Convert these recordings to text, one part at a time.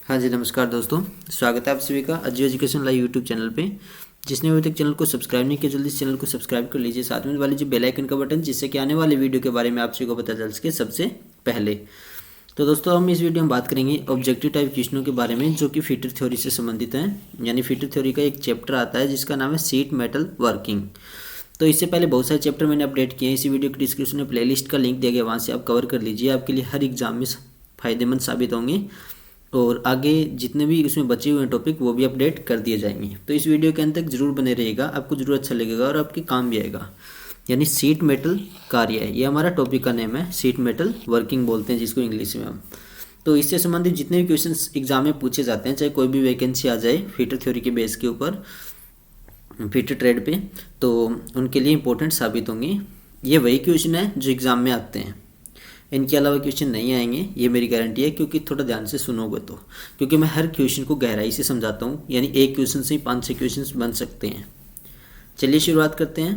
हाँ जी, नमस्कार दोस्तों। स्वागत है आप सभी का Ajju education live YouTube channel पे। जिसने अभी तक चैनल को सब्सक्राइब नहीं किया, जल्दी इस चैनल को सब्सक्राइब कर लीजिए, साथ में वाली जो बेल आइकन का बटन, जिससे कि आने वाले वीडियो के बारे में आप सभी को पता चल सके सबसे पहले। तो दोस्तों, हम इस वीडियो में बात करेंगे ऑब्जेक्टिव टाइप क्वेश्चनों के बारे में, जो कि फीटर थ्योरी से संबंधित हैं। यानी फीटर थ्योरी का एक चैप्टर आता है जिसका नाम है शीट मेटल वर्किंग। तो इससे पहले बहुत सारे चैप्टर मैंने अपडेट किए हैं। इसी वीडियो के डिस्क्रिप्शन में प्लेलिस्ट का लिंक दिया गया, वहाँ से आप कवर कर लीजिए। आपके लिए हर एग्जाम में फ़ायदेमंद साबित होंगे और आगे जितने भी उसमें बचे हुए टॉपिक वो भी अपडेट कर दिए जाएंगे। तो इस वीडियो के अंत तक जरूर बने रहिएगा, आपको जरूर अच्छा लगेगा और आपके काम भी आएगा। यानी शीट मेटल कार्य है, ये हमारा टॉपिक का नेम है। शीट मेटल वर्किंग बोलते हैं जिसको इंग्लिश में हम। तो इससे संबंधित जितने भी क्वेश्चंस एग्जाम में पूछे जाते हैं, चाहे कोई भी वैकेंसी आ जाए फीटर थ्योरी के बेस के ऊपर, फीटर ट्रेड पे, तो उनके लिए इंपॉर्टेंट साबित होंगे। ये वही क्वेश्चन है जो एग्ज़ाम में आते हैं, इनके अलावा क्वेश्चन नहीं आएंगे, ये मेरी गारंटी है। क्योंकि थोड़ा ध्यान से सुनोगे तो, क्योंकि मैं हर क्वेश्चन को गहराई से समझाता हूँ। यानी एक क्वेश्चन से ही 5-6 क्वेश्चन बन सकते हैं। चलिए शुरुआत करते हैं।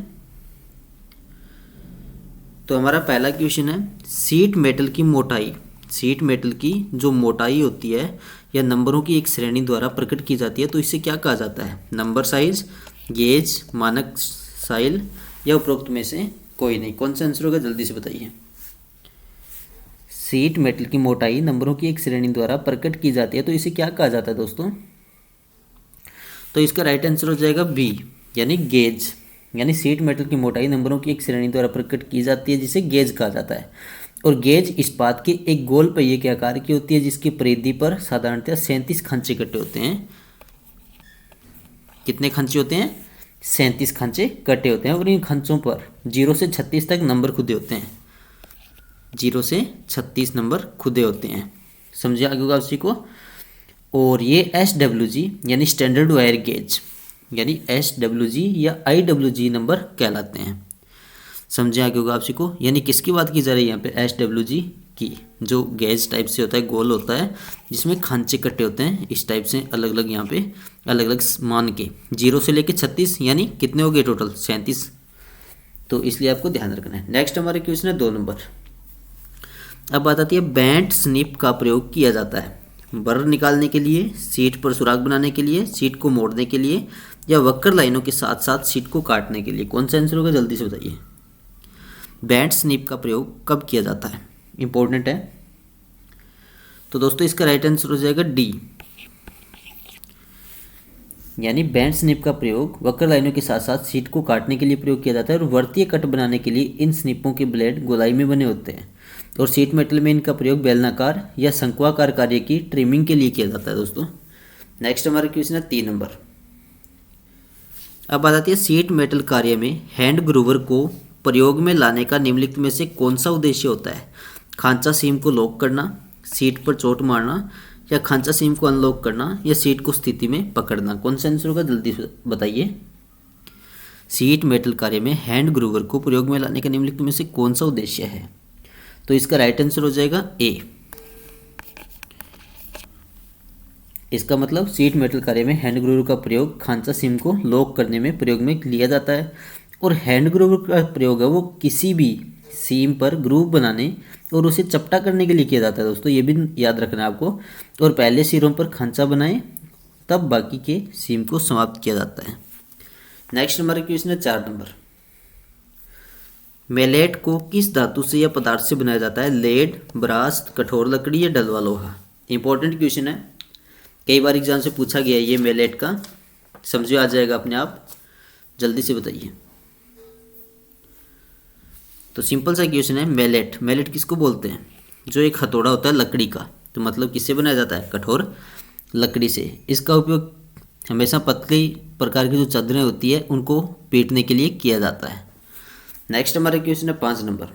तो हमारा पहला क्वेश्चन है, शीट मेटल की मोटाई। शीट मेटल की जो मोटाई होती है या नंबरों की एक श्रेणी द्वारा प्रकट की जाती है, तो इसे क्या कहा जाता है? नंबर साइज, गेज, मानक साइल या उपरोक्त में से कोई नहीं। कौन सा आंसर होगा, जल्दी से बताइए। शीट मेटल की मोटाई नंबरों की एक श्रेणी द्वारा प्रकट की जाती है, तो इसे क्या कहा जाता है दोस्तों? तो इसका राइट आंसर हो जाएगा बी, यानी गेज। यानी शीट मेटल की मोटाई नंबरों की एक श्रेणी द्वारा प्रकट की जाती है, जिसे गेज कहा जाता है। और गेज इस्पात के एक गोल पहिए के आकार की होती है, जिसकी परिधि पर साधारणतः 37 खांचे कटे होते हैं। कितने खांचे होते हैं? 37 खांचे कटे होते हैं। और इन खांचों पर 0 से 36 तक नंबर खुदे होते हैं। 0 से 36 नंबर खुदे होते हैं। समझे आगे होगा उसी को। और ये SWG यानी स्टैंडर्ड वायर गेज, यानी SWG या IWG नंबर कहलाते हैं। समझे आगे होगा आपसी को। यानी किसकी बात की जा रही है यहाँ पे? SWG की, जो गेज टाइप से होता है, गोल होता है, जिसमें खांचे कट्टे होते हैं इस टाइप से, अलग अलग यहाँ पे अलग अलग मान के, 0 से लेके 36, यानी कितने हो गए टोटल? 37। तो इसलिए आपको ध्यान रखना है। नेक्स्ट हमारे क्वेश्चन है 2 नंबर। अब बात आती है, बेंट स्निप का प्रयोग किया जाता है बर्र निकालने के लिए, सीट पर सुराग बनाने के लिए, सीट को मोड़ने के लिए, या वक्र लाइनों के साथ साथ सीट को काटने के लिए। कौन सा आंसर होगा, जल्दी से बताइए। बेंट स्निप का प्रयोग कब किया जाता है? इंपॉर्टेंट है। तो दोस्तों इसका राइट आंसर हो जाएगा डी, यानी बेंट स्निप का प्रयोग वक्र लाइनों के साथ साथ सीट को काटने के लिए प्रयोग किया जाता है। और वर्तीय कट बनाने के लिए इन स्निपों के ब्लेड गोलाई में बने होते हैं। और शीट मेटल में इनका प्रयोग बेलनाकार या शंक्वाकार कार्य की ट्रिमिंग के लिए किया जाता है दोस्तों। नेक्स्ट हमारा क्वेश्चन है 3 नंबर। अब बात आती है, शीट मेटल कार्य में हैंड ग्रूवर को प्रयोग में लाने का निम्नलिखित में से कौन सा उद्देश्य होता है? खांचा सीम को लॉक करना, सीट पर चोट मारना, या खांचा सीम को अनलॉक करना, या सीट को स्थिति में पकड़ना। कौन सा आंसर होगा, जल्दी से बताइए। शीट मेटल कार्य में हैंड ग्रूवर को प्रयोग में लाने का निम्नलिखित में से कौन सा उद्देश्य है? तो इसका राइट आंसर हो जाएगा ए। इसका मतलब शीट मेटल कार्य में हैंड ग्रूवर का प्रयोग खांचा सीम को लॉक करने में प्रयोग में लिया जाता है। और हैंड ग्रूवर का प्रयोग है वो किसी भी सीम पर ग्रूव बनाने और उसे चपटा करने के लिए किया जाता है दोस्तों, ये भी याद रखना है आपको। और पहले सिरों पर खांचा बनाए, तब बाकी के सीम को समाप्त किया जाता है। नेक्स्ट हमारा क्वेश्चन है 4 नंबर। मेलेट को किस धातु से या पदार्थ से बनाया जाता है? लेड, ब्रास, कठोर लकड़ी, या डलवा लोहा। इंपॉर्टेंट क्वेश्चन है, कई बार एग्जाम से पूछा गया है ये मेलेट का। समझिए आ जाएगा अपने आप, जल्दी से बताइए। तो सिंपल सा क्वेश्चन है, मेलेट। मेलेट किसको बोलते हैं? जो एक हथौड़ा होता है लकड़ी का। तो मतलब किससे बनाया जाता है? कठोर लकड़ी से। इसका उपयोग हमेशा पतली प्रकार की जो चादरें होती है उनको पीटने के लिए किया जाता है। नेक्स्ट हमारा क्वेश्चन है 5 नंबर।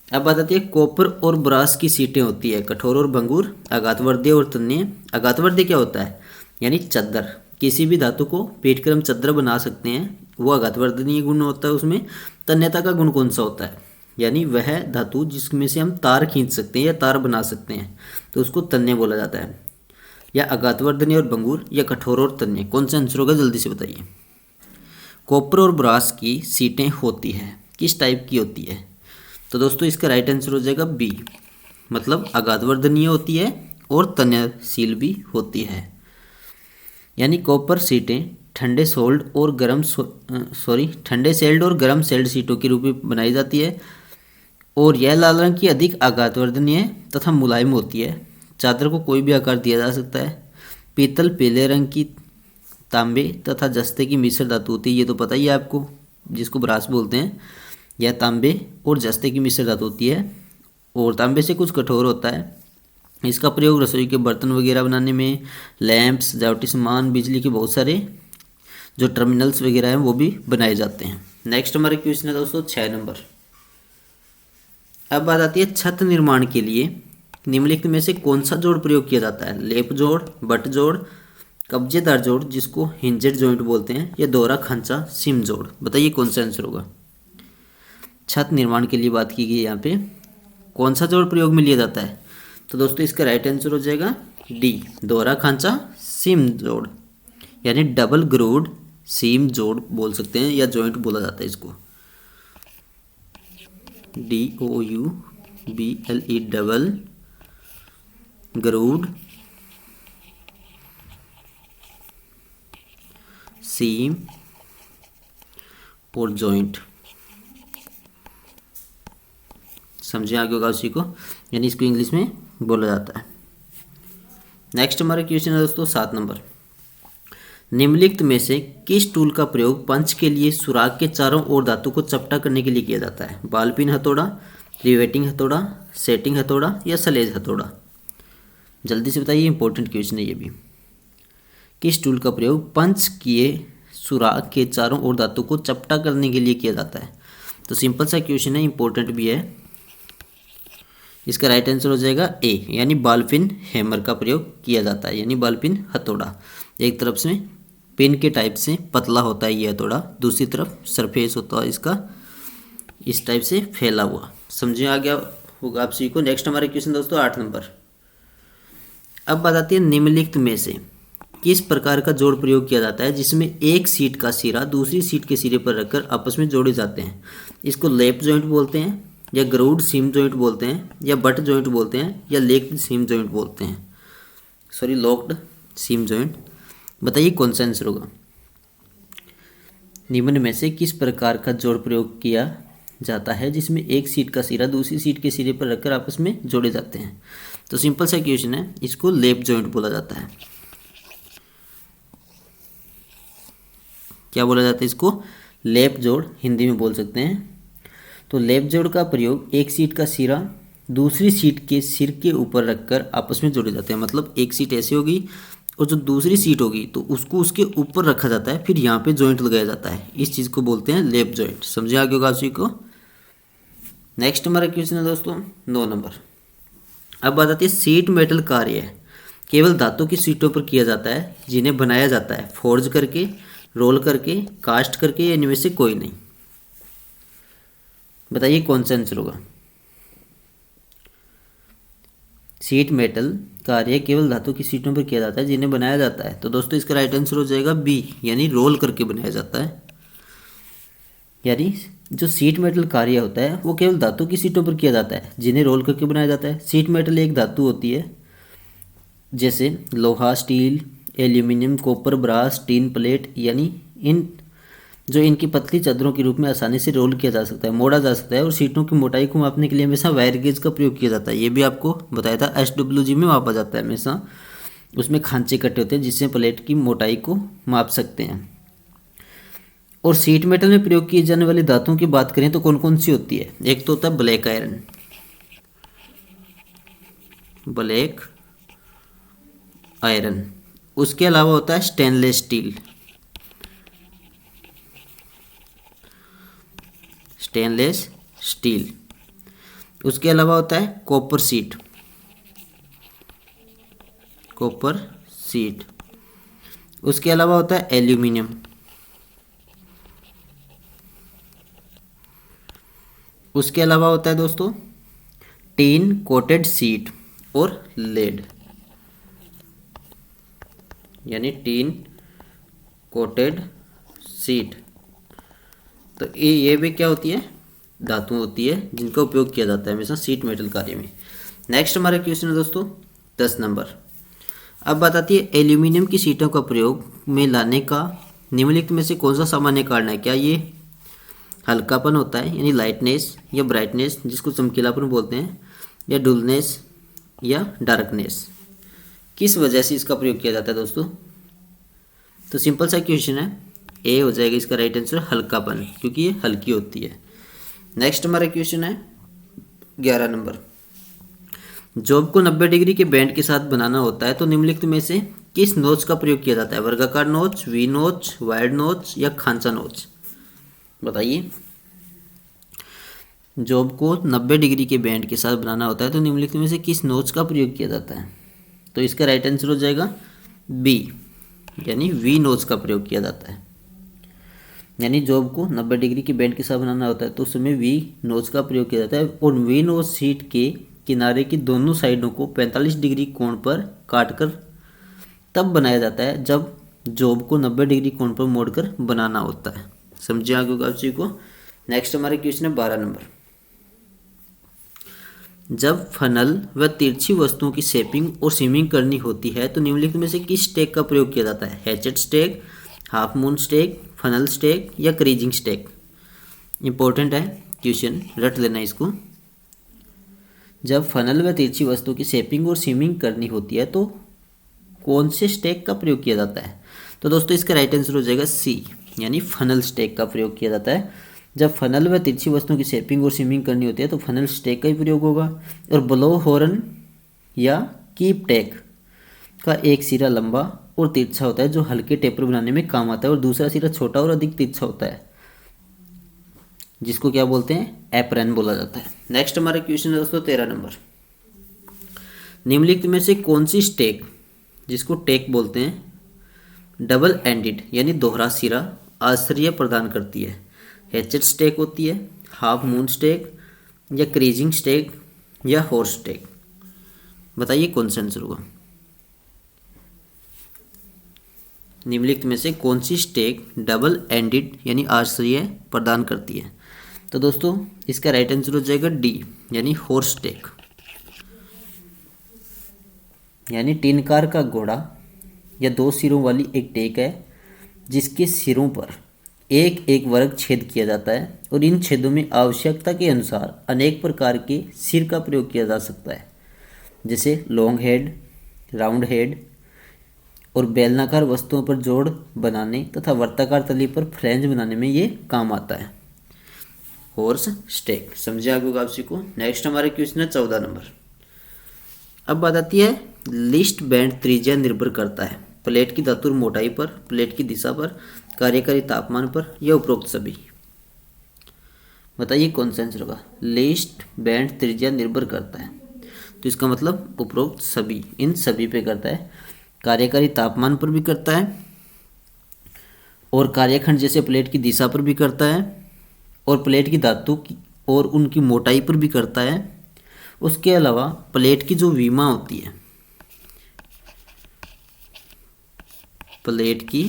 अब बात आती है, कॉपर और ब्रास की सीटें होती है, कठोर और भंगूर, आघातवर्धीय और तन्य। आघातवर्धीय क्या होता है? यानी चद्दर। किसी भी धातु को पीट कर हम चद्दर बना सकते हैं, वो आघातवर्धनीय गुण होता है उसमें। तन्यता का गुण कौन सा होता है? यानी वह धातु जिसमें से हम तार खींच सकते हैं या तार बना सकते हैं, तो उसको तन्य बोला जाता है। या आघातवर्धनीय और भंगूर, या कठोर और तन्य। कौन सा आंसर होगा, जल्दी से बताइए। कॉपर और ब्रास की सीटें होती हैं, किस टाइप की होती है? तो दोस्तों इसका राइट आंसर हो जाएगा बी, मतलब आघातवर्धनीय होती है और तन्यशील भी होती है। यानी कॉपर सीटें ठंडे सेल्ड और गर्म सेल्ड सीटों के रूप में बनाई जाती है और यह लाल रंग की अधिक आघातवर्धनीय तथा मुलायम होती है। चादर को कोई भी आकार दिया जा सकता है। पीतल पीले रंग की, तांबे तथा जस्ते की मिश्र धातु होती है, ये तो पता ही है आपको, जिसको ब्रास बोलते हैं। यह तांबे और जस्ते की मिश्र धातु होती है और तांबे से कुछ कठोर होता है। इसका प्रयोग रसोई के बर्तन वगैरह बनाने में, लैंप, सजावटी सामान, बिजली के बहुत सारे जो टर्मिनल्स वगैरह हैं वो भी बनाए जाते हैं। नेक्स्ट हमारे क्वेश्चन है दोस्तों 6 नंबर। अब बात आती है छत निर्माण के लिए निम्नलिखित में से कौन सा जोड़ प्रयोग किया जाता है? लेप जोड़, बट जोड़, कब्जेदार जोड़ जिसको हिंजेड जॉइंट बोलते हैं, या दोहरा खांचा सिम जोड़। बताइए कौन सा आंसर होगा। छत निर्माण के लिए बात की गई, यहाँ पे कौन सा जोड़ प्रयोग में लिया जाता है? तो दोस्तों इसका राइट आंसर हो जाएगा डी, दोहरा खांचा सिम जोड़, यानी डबल ग्रूड सीम जोड़ बोल सकते हैं, या जॉइंट बोला जाता है इसको। DOUBLE, डबल ग्रूड सीम और जॉइंट। समझे आगे होगा उसी को, यानी इसको इंग्लिश में बोला जाता है। नेक्स्ट हमारा क्वेश्चन है दोस्तों 7 नंबर। निम्नलिखित में से किस टूल का प्रयोग पंच के लिए सुराग के चारों ओर धातु को चपटा करने के लिए किया जाता है? बॉल पिन हथौड़ा, रिवेटिंग हथौड़ा, सेटिंग हथौड़ा, या सलेज हथौड़ा? जल्दी से बताइए, इंपॉर्टेंट क्वेश्चन है ये भी। किस टूल का प्रयोग पंच किए सुराग के चारों ओर धातु को चपटा करने के लिए किया जाता है? तो सिंपल सा क्वेश्चन है, इंपॉर्टेंट भी है। इसका राइट आंसर हो जाएगा ए, यानी बॉल पिन हैमर का प्रयोग किया जाता है, यानी बॉल पिन हथौड़ा। एक तरफ से पिन के टाइप से पतला होता है ये हथौड़ा, दूसरी तरफ सरफेस होता है इसका इस टाइप से फैला हुआ। समझिए आ गया होगा आप सभी को। नेक्स्ट हमारे क्वेश्चन दोस्तों 8 नंबर। अब बात आती है निम्नलिखित में से किस प्रकार का जोड़ प्रयोग किया जाता है जिसमें एक सीट का सिरा दूसरी सीट के सिरे पर रखकर आपस में जोड़े जाते हैं? इसको लेप जॉइंट बोलते हैं, या ग्रूड सीम जॉइंट बोलते हैं, या बट जॉइंट बोलते हैं, या लेक्ड सीम जॉइंट बोलते हैं, लॉक्ड सीम जॉइंट। बताइए कौन सा आंसर होगा। निम्न में से किस प्रकार का जोड़ प्रयोग किया जाता है जिसमें एक सीट का सिरा दूसरी सीट के सिरे पर रखकर आपस में जोड़े जाते हैं? तो सिंपल सा क्वेश्चन है, इसको लेप जॉइंट बोला जाता है। क्या बोला जाता है इसको? लेप जोड़ हिंदी में बोल सकते हैं। तो लेप जोड़ का प्रयोग एक सीट का सिरा दूसरी सीट के सिर के ऊपर रखकर आपस में जोड़े जाते हैं। मतलब एक सीट ऐसी होगी और जो दूसरी सीट होगी तो उसको उसके ऊपर रखा जाता है, फिर यहाँ पे जॉइंट लगाया जाता है। इस चीज़ को बोलते हैं लेप जॉइंट। समझे आगे होगा उसी को। नेक्स्ट हमारा क्वेश्चन है दोस्तों 9 नंबर। अब बात आती है सीट मेटल कार्य केवल धातु की सीटों पर किया जाता है जिन्हें बनाया जाता है फोर्ज करके, रोल करके, कास्ट करके, या इनमें से कोई नहीं। बताइए कौन सा आंसर होगा। सीट मेटल कार्य केवल धातु की सीटों पर किया जाता है जिन्हें बनाया जाता है। तो दोस्तों इसका राइट आंसर हो जाएगा बी, यानी रोल करके बनाया जाता है। यानी जो सीट मेटल कार्य होता है वो केवल धातु की सीटों पर किया जाता है जिन्हें रोल करके बनाया जाता है। सीट मेटल एक धातु होती है जैसे लोहा, steel, aluminium, copper, brass, tin plate, यानी इनकी पतली चादरों के रूप में आसानी से रोल किया जा सकता है, मोड़ा जा सकता है। और सीटों की मोटाई को मापने के लिए हमेशा वायर गेज का प्रयोग किया जाता है। ये भी आपको बताया था, SWG में मापा जाता है हमेशा। उसमें खांचे इकट्ठे होते हैं जिससे प्लेट की मोटाई को माप सकते हैं। और सीट मेटल में प्रयोग किए जाने वाली धातुओं की बात करें तो कौन कौन सी होती है? एक तो होता है ब्लैक आयरन, ब्लैक आयरन। उसके अलावा होता है स्टेनलेस स्टील, स्टेनलेस स्टील। उसके अलावा होता है कॉपर सीट, कॉपर सीट। उसके अलावा होता है एल्यूमिनियम। उसके अलावा होता है दोस्तों टीन कोटेड सीट और लेड, यानी टीन कोटेड सीट। तो ये भी क्या होती है? धातु होती है जिनका उपयोग किया जाता है हमेशा सीट मेटल कार्य में। नेक्स्ट हमारा क्वेश्चन है दोस्तों 10 नंबर। अब बात आती है एल्यूमिनियम की शीटों का प्रयोग में लाने का निम्नलिखित में से कौन सा सामान्य कारण है। क्या ये हल्कापन होता है यानी लाइटनेस, या ब्राइटनेस जिसको चमकीलापन बोलते हैं, या डुलनेस, या डार्कनेस। किस वजह से इसका प्रयोग किया जाता है दोस्तों? तो सिंपल सा क्वेश्चन है, ए हो जाएगा इसका राइट आंसर, हल्कापन, क्योंकि ये हल्की होती है। नेक्स्ट हमारा क्वेश्चन है 11 नंबर। जॉब को 90 डिग्री के बैंड के साथ बनाना होता है तो निम्नलिखित में से किस नोच का प्रयोग किया जाता है? वर्गाकार नोच, वी नोच, वाइड नोच, या खांचा नोच? बताइए। जॉब को 90 डिग्री के बैंड के साथ बनाना होता है तो निम्नलिखित में से किस नोच का प्रयोग किया जाता है? तो इसका राइट आंसर हो जाएगा बी, यानी वी नोच का प्रयोग किया जाता है। यानी जॉब को 90 डिग्री के बैंड के साथ बनाना होता है तो उसमें वी नोच का प्रयोग किया जाता है, और वी नोच शीट के किनारे की दोनों साइडों को 45 डिग्री कोण पर काटकर तब बनाया जाता है जब जॉब को 90 डिग्री कोण पर मोड़कर बनाना होता है। समझिए आगे होगा आप सभी को। नेक्स्ट हमारे क्वेश्चन है 12 नंबर। जब फनल व तिरछी वस्तुओं की शेपिंग और सीमिंग करनी होती है तो निम्नलिखित में से किस स्टेक का प्रयोग किया जाता है? Hatchet stake, half moon stake, funnel stake, या क्रीजिंग स्टेक? इंपॉर्टेंट है क्वेश्चन, रट लेना इसको। जब फनल व तिरछी वस्तु की शेपिंग और सीमिंग करनी होती है तो कौन से स्टेक का प्रयोग किया जाता है? तो दोस्तों इसका राइट आंसर हो जाएगा सी, यानी फनल स्टेक का प्रयोग किया जाता है। जब फनल व तिरछी वस्तुओं की शेपिंग और सीमिंग करनी होती है तो फनल स्टेक का ही प्रयोग होगा। और ब्लो हॉर्न या कीप टेक का एक सिरा लंबा और तिरछा होता है जो हल्के टेपर बनाने में काम आता है, और दूसरा सिरा छोटा और अधिक तिरछा होता है, जिसको क्या बोलते हैं? एप्रन बोला जाता है। नेक्स्ट हमारा क्वेश्चन है दोस्तों 13 नंबर। निम्नलिखित में से कौन सी स्टेक, जिसको टेक बोलते हैं, डबल एंडेड यानी दोहरा सिरा आश्रय प्रदान करती है? हैचेट स्टेक होती है, हाफ मून स्टेक, या क्रीजिंग स्टेक, या हॉर्स स्टेक? बताइए कौन सा आंसर होगा। निम्नलिखित में से कौन सी स्टेक डबल एंडेड यानी आश्रय प्रदान करती है? तो दोस्तों इसका राइट आंसर हो जाएगा डी, यानी हॉर्स स्टेक। यानी टिनकार का घोड़ा या 2 सिरों वाली एक टेक है जिसके सिरों पर एक एक वर्ग छेद किया जाता है, और इन छेदों में आवश्यकता के अनुसार अनेक प्रकार के सिर का प्रयोग किया जा सकता है, जैसे लॉन्ग हेड, राउंड हेड, और बेलनाकार वस्तुओं पर जोड़ बनाने तथा वर्ताकार तली पर फ्लैंज बनाने में ये काम आता है, हॉर्स स्टेक। समझे आगे होगा आप सभी को। नेक्स्ट हमारे क्वेश्चन है 14 नंबर। अब बात आती है लिस्ट बैंड त्रिज्या निर्भर करता है प्लेट की धातु मोटाई पर, प्लेट की दिशा पर, कार्यकारी तापमान पर, या उपरोक्त सभी? बताइए कौन सा आंसर होगा। लिस्ट बैंड त्रिज्या निर्भर करता है तो इसका मतलब उपरोक्त सभी, इन सभी पे करता है। कार्यकारी तापमान पर भी करता है, और कार्यखंड जैसे प्लेट की दिशा पर भी करता है, और प्लेट की धातु की और उनकी मोटाई पर भी करता है। उसके अलावा प्लेट की जो विमा होती है, प्लेट की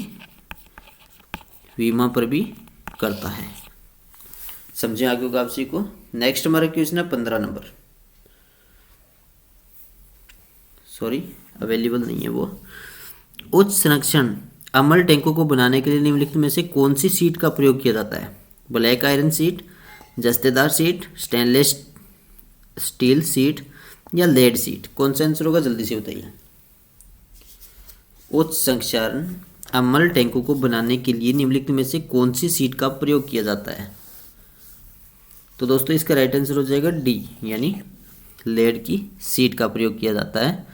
विमा पर भी करता है। समझे आगे होगा आप सभी को। नेक्स्ट हमारा क्वेश्चन है 15 नंबर। सॉरी अवेलेबल नहीं है वो। उच्च संरक्षण अमल टैंकों को बनाने के लिए निम्नलिखित में से कौन सी सीट का प्रयोग किया जाता है? ब्लैक आयरन सीट, जस्तेदार सीट, स्टेनलेस स्टील सीट, या लेड सीट? कौन सा आंसर होगा जल्दी से बताइए। उच्च संरक्षण अमल टैंकों को बनाने के लिए निम्नलिखित में से कौन सी सीट का प्रयोग किया जाता है? तो दोस्तों इसका राइट आंसर हो जाएगा डी, यानी लेड की सीट का प्रयोग किया जाता है।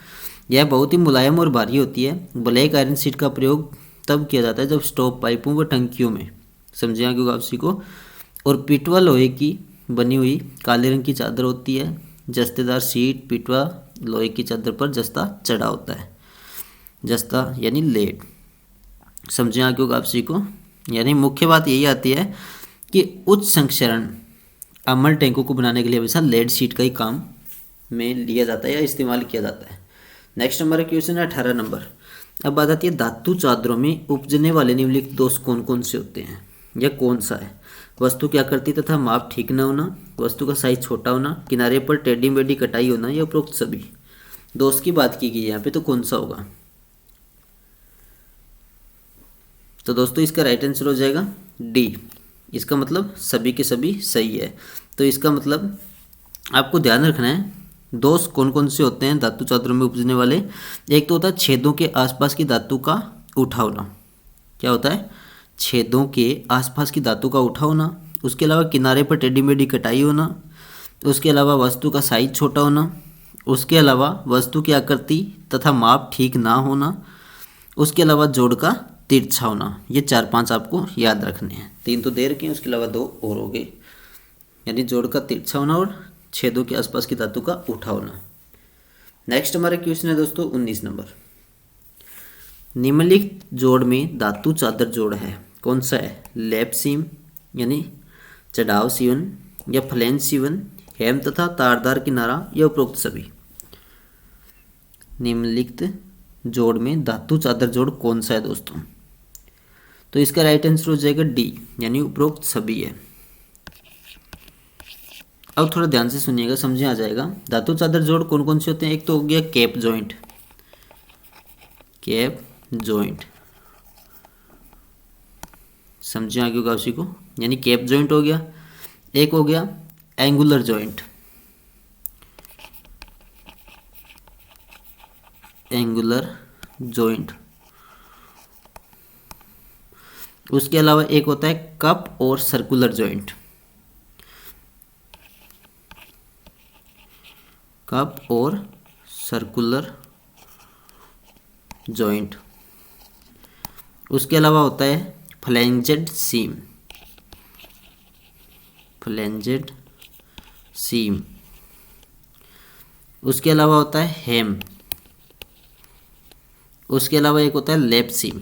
यह बहुत ही मुलायम और भारी होती है। ब्लैक आयरन सीट का प्रयोग तब किया जाता है जब स्टोव पाइपों व टंकियों में, समझिए आगे आप सी को। और पिटवा लोहे की बनी हुई काले रंग की चादर होती है। जस्तेदार सीट पिटवा लोहे की चादर पर जस्ता चढ़ा होता है, जस्ता यानी लेड। समझिए आगे आप सी को। यानी मुख्य बात यही आती है कि उच्च संक्षरण अमल टैंकों को बनाने के लिए हमेशा लेड सीट का ही काम में लिया जाता है या इस्तेमाल किया जाता है। नेक्स्ट हमारा क्वेश्चन है 18 नंबर। अब बात आती है धातु चादरों में उपजने वाले निम्नलिखित दोष कौन कौन से होते हैं या कौन सा है? वस्तु की आकृति तथा माप ठीक न होना, वस्तु का साइज छोटा होना, किनारे पर टेढ़ी मेढ़ी कटाई होना, या उपरोक्त सभी? दोस्त की बात की गई है यहाँ पे, तो कौन सा होगा? तो दोस्तों इसका राइट आंसर हो जाएगा डी। इसका मतलब सभी के सभी सही है। तो इसका मतलब आपको ध्यान रखना है, दोष कौन कौन से होते हैं धातु चादरों में उपजने वाले। एक तो होता है छेदों के आसपास की धातु का उठा होना। क्या होता है? छेदों के आसपास की धातु का उठा होना। उसके अलावा किनारे पर टेढ़ी मेढ़ी कटाई होना। उसके अलावा वस्तु का साइज छोटा होना। उसके अलावा वस्तु की आकृति तथा माप ठीक ना होना। उसके अलावा जोड़ का तिरछा होना। ये 4-5 आपको याद रखने हैं। 3 तो दे रखे हैं, उसके अलावा 2 और हो गए, यानी जोड़ का तिरछा होना और छेदों के आसपास की धातु का उठा होना। नेक्स्ट हमारा क्वेश्चन है दोस्तों 19 नंबर। निम्नलिखित जोड़ में धातु चादर जोड़ है, कौन सा है? लैप सीम यानी चढ़ाव सीवन, या फ्लैंज सीवन, हेम तथा तारदार किनारा, या उपरोक्त सभी। निम्नलिखित जोड़ में धातु चादर जोड़ कौन सा है दोस्तों? तो इसका राइट आंसर हो जाएगा डी, यानी उपरोक्त सभी है। अब थोड़ा ध्यान से सुनिएगा, समझे आ जाएगा। धातु चादर जोड़ कौन कौन से होते हैं? एक तो हो गया कैप जॉइंट, कैप जॉइंट, समझे आगे होगा उसी को, यानी कैप जॉइंट हो गया। एक हो गया एंगुलर जॉइंट, एंगुलर जॉइंट। उसके अलावा एक होता है कप और सर्कुलर जॉइंट, कप और सर्कुलर जॉइंट। उसके अलावा होता है फ्लैंजेड सीम, फ्लैंजेड सीम। उसके अलावा होता है हेम। उसके अलावा एक होता है लैप सीम।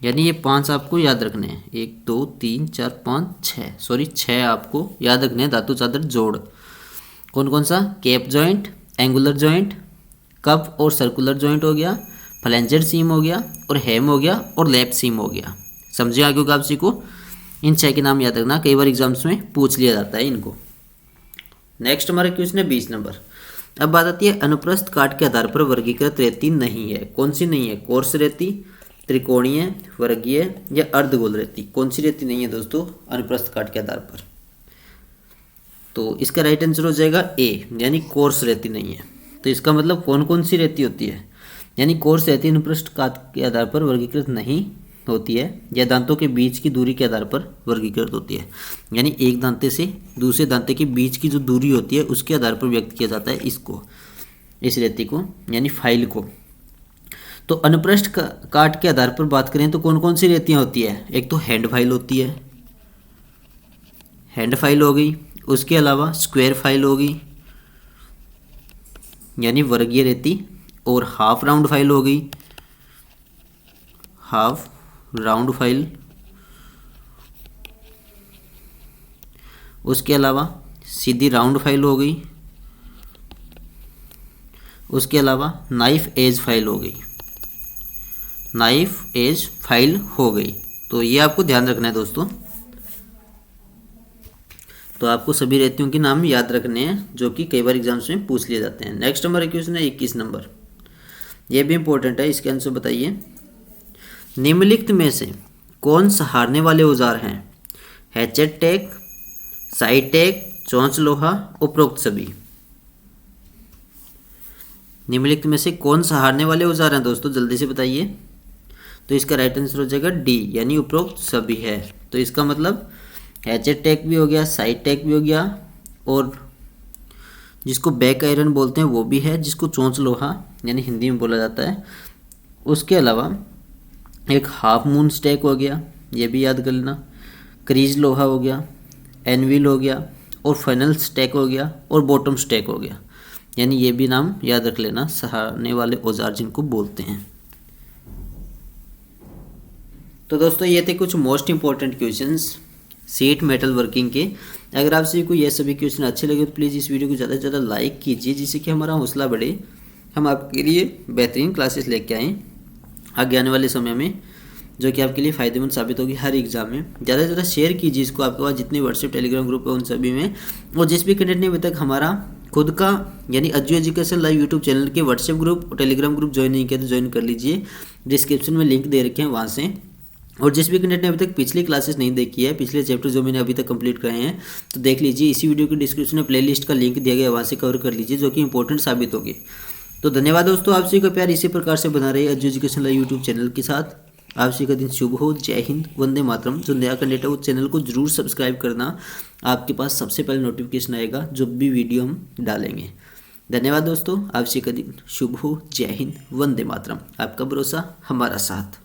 यानी ये 5 आपको याद रखने हैं। 1 2 3 4 5 6, सॉरी 6 आपको याद रखने हैं धातु चादर जोड़। कौन कौन सा? Cap joint, angular joint, cup और सर्कुलर जॉइंट हो गया, फ्लैंजेड सीम हो गया, और हेम हो गया, और लैप सीम हो गया। समझे आगे होगा आप सी को। इन 6 के नाम याद रखना, कई बार एग्जाम्स में पूछ लिया जाता है इनको। नेक्स्ट हमारा क्वेश्चन है 20 नंबर। अब बात आती है अनुप्रस्थ काट के आधार पर वर्गीकृत रेती नहीं है, कौन सी नहीं है? कोर्स रेती, त्रिकोणीय, वर्गीय, या अर्धगोल रेती। कौन सी रेती नहीं है दोस्तों अनुप्रस्थ काट के आधार पर? तो इसका राइट आंसर हो जाएगा ए, यानी कोर्स रेती नहीं है। तो इसका मतलब कौन कौन सी रेती होती है? यानी कोर्स रेती अनुप्रस्थ काट के आधार पर वर्गीकृत नहीं होती है, या दांतों के बीच की दूरी के आधार पर वर्गीकृत होती है। यानी एक दांते से दूसरे दांते के बीच की जो दूरी होती है उसके आधार पर व्यक्त किया जाता है इसको, इस रेती को, यानी फाइल को। तो अनुप्रस्थ काट के आधार पर बात करें तो कौन कौन सी रेतियाँ होती है? एक तो हैंड फाइल होती है, हैंड फाइल हो गई। उसके अलावा स्क्वायर फाइल हो गई, यानी वर्गीय रेती, और हाफ राउंड फाइल हो गई, हाफ राउंड फाइल। उसके अलावा सीधी राउंड फाइल हो गई। उसके अलावा नाइफ एज फाइल हो गई, नाइफ एज फाइल हो गई। तो ये आपको ध्यान रखना है दोस्तों। तो आपको सभी रेतियों के नाम याद रखने हैं जो कि कई बार एग्जाम्स में पूछ लिए जाते हैं। नेक्स्ट हमारा क्वेश्चन है 21 नंबर। ये भी इंपॉर्टेंट है, इसके आंसर बताइए। निम्नलिखित में से कौन सहारने वाले औजार हैं? हैचेट टेक, साइड टेक, चौंच लोहा, उपरोक्त सभी। निम्नलिखित में से कौन सहारने वाले औजार हैं दोस्तों? जल्दी से बताइए। तो इसका राइट आंसर हो जाएगा डी, यानी उपरोक्त सभी है। तो इसका मतलब हैचेट टेक भी हो गया, साइड टेक भी हो गया, और जिसको बैक आयरन बोलते हैं वो भी है, जिसको चौंच लोहा यानी हिंदी में बोला जाता है। उसके अलावा एक हाफ मून स्टैक हो गया, ये भी याद कर लेना। क्रीज लोहा हो गया, एनविल हो गया, और फनल स्टैक हो गया, और बॉटम स्टैक हो गया। यानी ये भी नाम याद रख लेना, सहारने वाले औजार जिनको बोलते हैं। तो दोस्तों ये थे कुछ most important questions seat metal working के। अगर आप सभी को ये सभी क्वेश्चन अच्छे लगे तो प्लीज़ इस वीडियो को ज़्यादा से ज़्यादा लाइक कीजिए, जिससे कि हमारा हौसला बढ़े, हम आपके लिए बेहतरीन क्लासेस लेके आएँ आगे आने वाले समय में। जो कि आपके लिए फ़ायदेमंद साबित होगी हर एग्ज़ाम में। ज़्यादा से ज़्यादा शेयर कीजिए इसको आपके पास जितने व्हाट्सएप टेलीग्राम ग्रुप है उन सभी में। और जिस भी कैंडिडेट ने अभी तक हमारा खुद का यानी Ajju education live YouTube channel के व्हाट्सएप ग्रुप और टेलीग्राम ग्रुप ज्वाइन नहीं किया तो ज्वाइन कर लीजिए, डिस्क्रिप्शन में लिंक दे रखे हैं वहाँ से। और जिस भी कैंडिडेट ने अभी तक पिछली क्लासेस नहीं देखी है, पिछले चैप्टर जो मैंने अभी तक कंप्लीट कराए हैं, तो देख लीजिए, इसी वीडियो के डिस्क्रिप्शन में प्लेलिस्ट का लिंक दिया गया है, वहाँ से कवर कर लीजिए, जो कि इंपॉर्टेंट साबित होगी। तो धन्यवाद दोस्तों, आप सभी का प्यार इसी प्रकार से बना रहे Ajju education live YouTube channel के साथ। आप सभी का दिन शुभ हो। जय हिंद, वंदे मातरम। जो नया कैंडिडेट है वो चैनल को जरूर सब्सक्राइब करना, आपके पास सबसे पहले नोटिफिकेशन आएगा जब भी वीडियो हम डालेंगे। धन्यवाद दोस्तों, आप सभी का दिन शुभ हो। जय हिंद, वंदे मातरम। आपका भरोसा हमारा साथ।